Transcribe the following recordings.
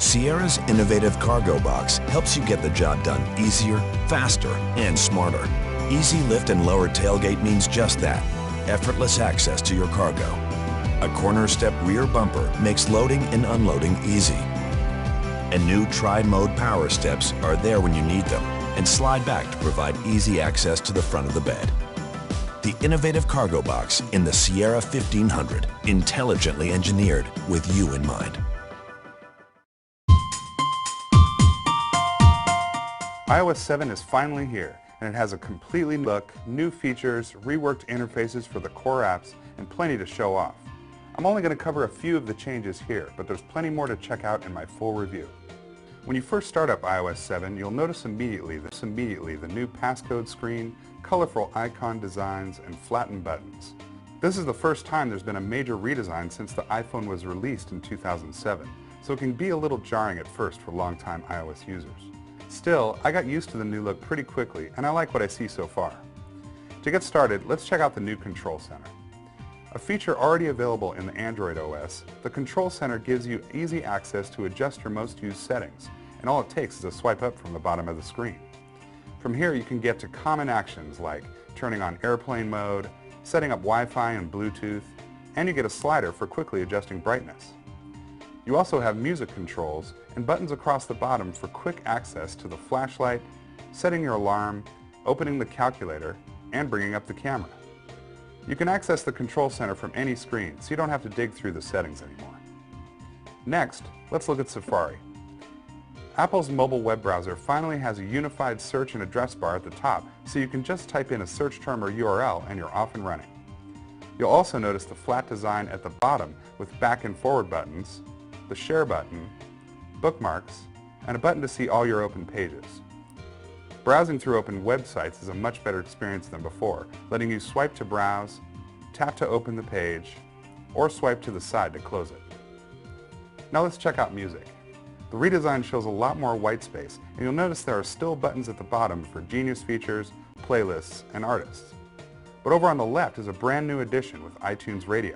Sierra's innovative cargo box helps you get the job done easier, faster, and smarter. Easy lift and lower tailgate means just that, effortless access to your cargo. A corner step rear bumper makes loading and unloading easy. And new tri-mode power steps are there when you need them and slide back to provide easy access to the front of the bed. The innovative cargo box in the Sierra 1500, intelligently engineered with you in mind. iOS 7 is finally here, and it has a completely new look, new features, reworked interfaces for the core apps, and plenty to show off. I'm only going to cover a few of the changes here, but there's plenty more to check out in my full review. When you first start up iOS 7, you'll notice immediately the new passcode screen, colorful icon designs, and flattened buttons. This is the first time there's been a major redesign since the iPhone was released in 2007, so it can be a little jarring at first for longtime iOS users. Still, I got used to the new look pretty quickly, and I like what I see so far. To get started, let's check out the new Control Center. A feature already available in the Android OS, the Control Center gives you easy access to adjust your most used settings, and all it takes is a swipe up from the bottom of the screen. From here you can get to common actions like turning on airplane mode, setting up Wi-Fi and Bluetooth, and you get a slider for quickly adjusting brightness. You also have music controls and buttons across the bottom for quick access to the flashlight, setting your alarm, opening the calculator, and bringing up the camera. You can access the Control Center from any screen, so you don't have to dig through the settings anymore. Next, let's look at Safari. Apple's mobile web browser finally has a unified search and address bar at the top, so you can just type in a search term or URL and you're off and running. You'll also notice the flat design at the bottom with back and forward buttons, the share button, bookmarks, and a button to see all your open pages. Browsing through open websites is a much better experience than before, letting you swipe to browse, tap to open the page, or swipe to the side to close it. Now let's check out music. The redesign shows a lot more white space, and you'll notice there are still buttons at the bottom for Genius features, playlists, and artists. But over on the left is a brand new addition with iTunes Radio.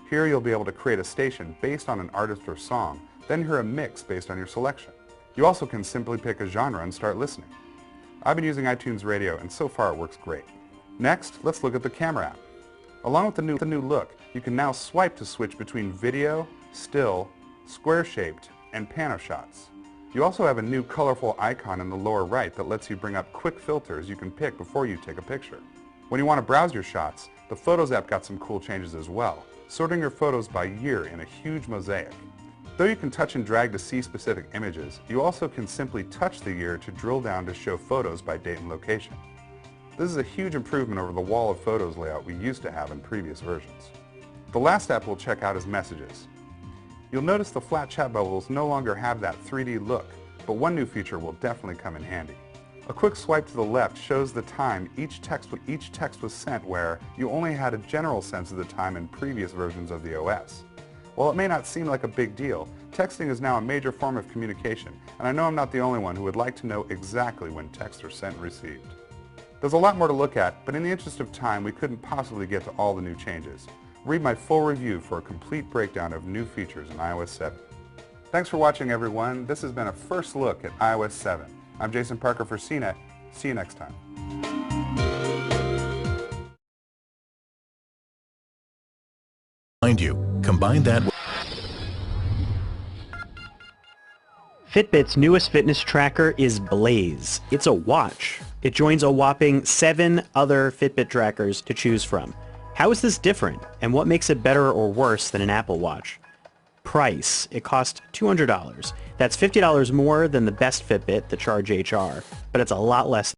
Here you'll be able to create a station based on an artist or song, then hear a mix based on your selection. You also can simply pick a genre and start listening. I've been using iTunes Radio and so far it works great. Next, let's look at the camera app. Along with the new look, you can now swipe to switch between video, still, square-shaped, and pano shots. You also have a new colorful icon in the lower right that lets you bring up quick filters you can pick before you take a picture. When you want to browse your shots, the Photos app got some cool changes as well, sorting your photos by year in a huge mosaic. Though you can touch and drag to see specific images, you also can simply touch the year to drill down to show photos by date and location. This is a huge improvement over the wall of photos layout we used to have in previous versions. The last app we'll check out is Messages. You'll notice the flat chat bubbles no longer have that 3D look, but one new feature will definitely come in handy. A quick swipe to the left shows the time each text was sent, where you only had a general sense of the time in previous versions of the OS. While it may not seem like a big deal, texting is now a major form of communication, and I know I'm not the only one who would like to know exactly when texts are sent and received. There's a lot more to look at, but in the interest of time, we couldn't possibly get to all the new changes. Read my full review for a complete breakdown of new features in iOS 7. Thanks for watching, everyone. This has been a first look at iOS 7. I'm Jason Parker for CNET. See you next time. Mind you, combine that with Fitbit's newest fitness tracker is Blaze. It's a watch. It joins a whopping 7 other Fitbit trackers to choose from. How is this different, and what makes it better or worse than an Apple Watch? Price. It costs $200. That's $50 more than the best Fitbit, the Charge HR, but it's a lot less